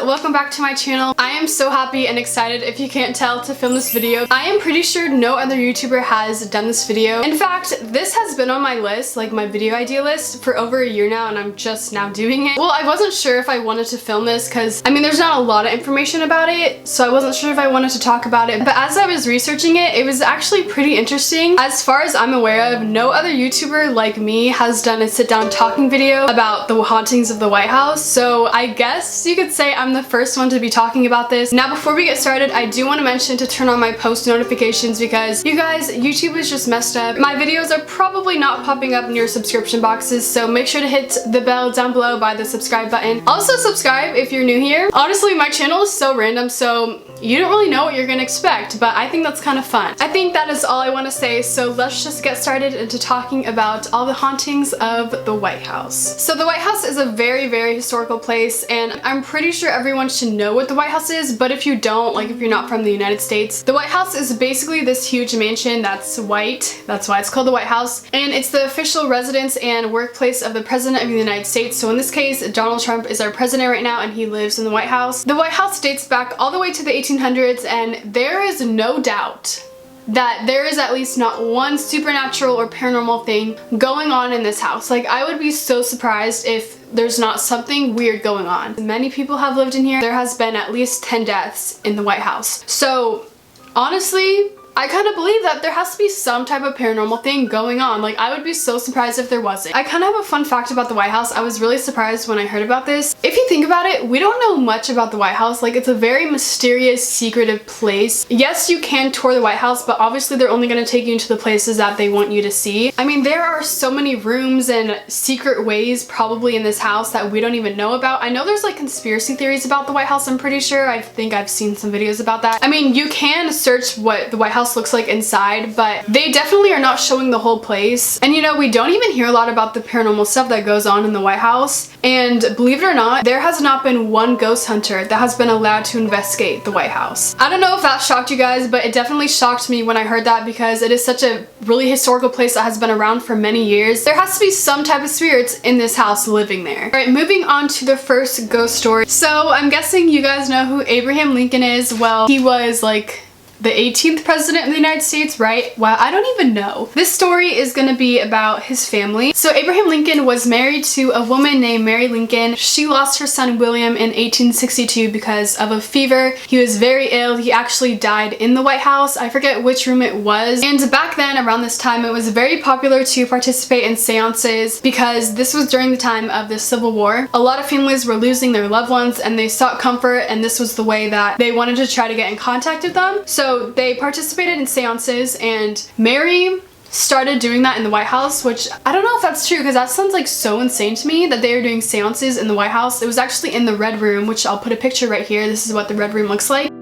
welcome back to my channel. I am so happy and excited, if you can't tell, to film this video. I am pretty sure no other YouTuber has done this video. In fact, this has been on my list, like my video idea list, for over a year now, and I'm just now doing it. Well, I wasn't sure if I wanted to film this because, I mean, there's not a lot of information about it, so I wasn't sure if I wanted to talk about it. But as I was researching it, it was actually pretty interesting. As far as I'm aware of, no other YouTuber like me has done a sit-down talking video about the hauntings of the White House, so I guess you could say I'm the first one to be talking about this. Now, before we get started, I do want to mention to turn on my post notifications because, you guys, YouTube is just messed up. My videos are probably not popping up in your subscription boxes, so make sure to hit the bell down below by the subscribe button. Also subscribe if you're new here. Honestly, my channel is so random, so you don't really know what you're gonna expect, but I think that's kind of fun. I think that is all I want to say, so let's just get started into talking about all the hauntings of the White House. So the White House is a very, very historical place, and I'm pretty sure everyone should know what the White House is, but if you don't, like if you're not from the United States, the White House is basically this huge mansion that's white. That's why it's called the White House, and it's the official residence and workplace of the President of the United States. So in this case, Donald Trump is our president right now, and he lives in the White House. The White House dates back all the way to the 1800s, and there is no doubt that there is at least not one supernatural or paranormal thing going on in this house. Like, I would be so surprised if there's not something weird going on. Many people have lived in here. There has been at least 10 deaths in the White House. So honestly, I kind of believe that there has to be some type of paranormal thing going on. Like, I would be so surprised if there wasn't. I kind of have a fun fact about the White House. I was really surprised when I heard about this. If you think about it, we don't know much about the White House. Like, it's a very mysterious, secretive place. Yes, you can tour the White House, but obviously they're only going to take you into the places that they want you to see. I mean, there are so many rooms and secret ways probably in this house that we don't even know about. I know there's like conspiracy theories about the White House, I'm pretty sure. I think I've seen some videos about that. I mean, you can search what the White House looks like inside, but they definitely are not showing the whole place. And you know, we don't even hear a lot about the paranormal stuff that goes on in the White House. And believe it or not, there has not been one ghost hunter that has been allowed to investigate the White House. I don't know if that shocked you guys, but it definitely shocked me when I heard that because it is such a really historical place that has been around for many years. There has to be some type of spirits in this house living there. Alright, moving on to the first ghost story. So I'm guessing you guys know who Abraham Lincoln is. Well, he was like the 18th president of the United States, right? Wow, I don't even know. This story is gonna be about his family. So Abraham Lincoln was married to a woman named Mary Lincoln. She lost her son William in 1862 because of a fever. He was very ill. He actually died in the White House. I forget which room it was. And back then, around this time, it was very popular to participate in seances because this was during the time of the Civil War. A lot of families were losing their loved ones and they sought comfort, and this was the way that they wanted to try to get in contact with them. So they participated in seances, and Mary started doing that in the White House, which I don't know if that's true because that sounds like so insane to me that they are doing seances in the White House. It was actually in the Red Room, which I'll put a picture right here. This is what the Red Room looks like.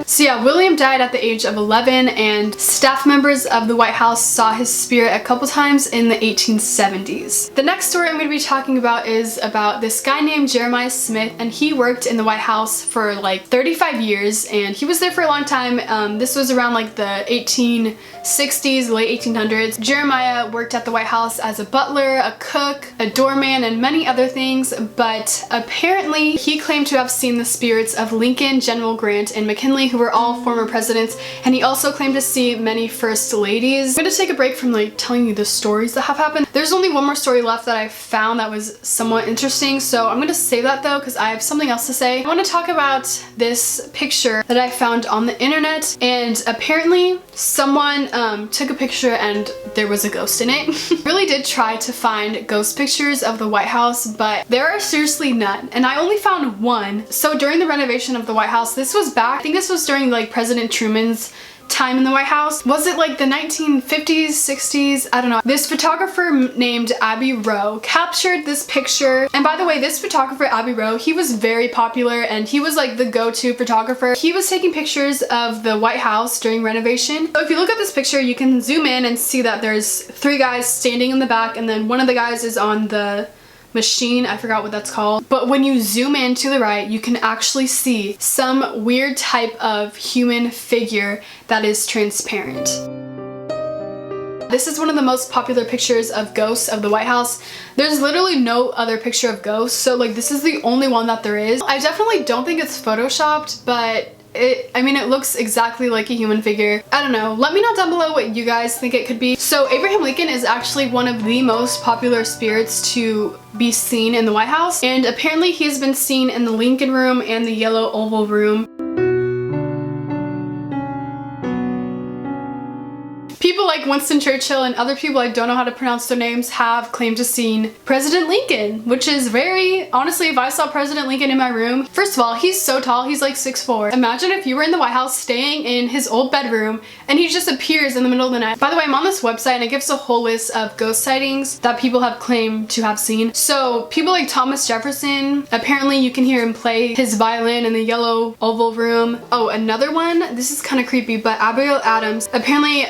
So yeah, William died at the age of 11, and staff members of the White House saw his spirit a couple times in the 1870s. The next story I'm going to be talking about is about this guy named Jeremiah Smith, and he worked in the White House for like 35 years, and he was there for a long time. This was around like the 1860s, late 1800s. Jeremiah worked at the White House as a butler, a cook, a doorman, and many other things, but apparently he claimed to have seen the spirits of Lincoln, General Grant, and McKinley, who were all former presidents, and he also claimed to see many first ladies. I'm gonna take a break from like telling you the stories that have happened. There's only one more story left that I found that was somewhat interesting, so I'm gonna save that though because I have something else to say. I want to talk about this picture that I found on the internet, and apparently someone took a picture and there was a ghost in it. Really did try to find ghost pictures of the White House, but there are seriously none, and I only found one. So during the renovation of the White House, this was back, I think this was during like President Truman's time in the White House. Was it like the 1950s, 60s? I don't know. This photographer named Abbey Rowe captured this picture. And by the way, this photographer, Abbey Rowe, he was very popular and he was like the go-to photographer. He was taking pictures of the White House during renovation. So if you look at this picture, you can zoom in and see that there's 3 guys standing in the back, and then one of the guys is on the machine, I forgot what that's called. But when you zoom in to the right, you can actually see some weird type of human figure that is transparent. This is one of the most popular pictures of ghosts of the White House. There's literally no other picture of ghosts, so like this is the only one that there is. I definitely don't think it's photoshopped, but I mean, it looks exactly like a human figure. I don't know. Let me know down below what you guys think it could be. So Abraham Lincoln is actually one of the most popular spirits to be seen in the White House, and apparently he's been seen in the Lincoln Room and the Yellow Oval Room. People like Winston Churchill and other people, I don't know how to pronounce their names, have claimed to seen President Lincoln, which is very, honestly, if I saw President Lincoln in my room, first of all, he's so tall, he's like 6'4". Imagine if you were in the White House staying in his old bedroom and he just appears in the middle of the night. By the way, I'm on this website and it gives a whole list of ghost sightings that people have claimed to have seen. So people like Thomas Jefferson, apparently you can hear him play his violin in the Yellow Oval Room. Oh, another one, this is kind of creepy, but Abigail Adams apparently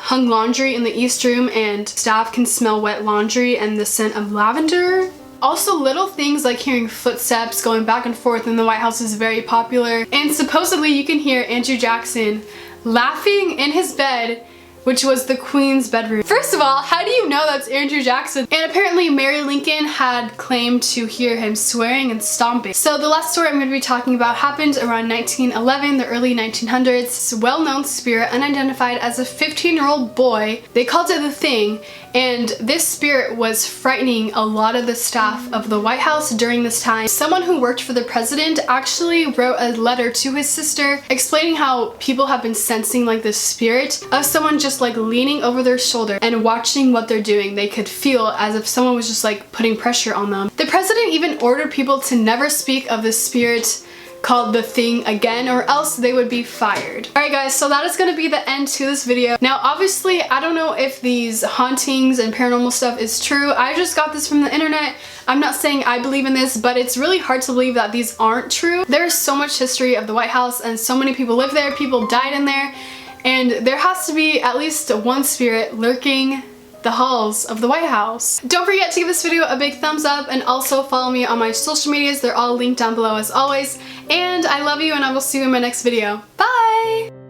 hung laundry in the East Room, and staff can smell wet laundry and the scent of lavender. Also, little things like hearing footsteps going back and forth in the White House is very popular, and supposedly you can hear Andrew Jackson laughing in his bed, which was the Queen's bedroom. First of all, how do you know that's Andrew Jackson? And apparently Mary Lincoln had claimed to hear him swearing and stomping. So the last story I'm going to be talking about happened around 1911, the early 1900s. This well-known spirit, unidentified as a 15-year-old boy, they called it the Thing, and this spirit was frightening a lot of the staff of the White House during this time. Someone who worked for the president actually wrote a letter to his sister explaining how people have been sensing like this spirit of someone just like leaning over their shoulder and watching what they're doing. They could feel as if someone was just like putting pressure on them. The president even ordered people to never speak of this spirit called the Thing again, or else they would be fired. Alright guys, so that is going to be the end to this video. Now obviously I don't know if these hauntings and paranormal stuff is true. I just got this from the internet. I'm not saying I believe in this, but it's really hard to believe that these aren't true. There's so much history of the White House and so many people live there, people died in there, and there has to be at least one spirit lurking the halls of the White House. Don't forget to give this video a big thumbs up, and also follow me on my social medias. They're all linked down below as always. And I love you, and I will see you in my next video. Bye!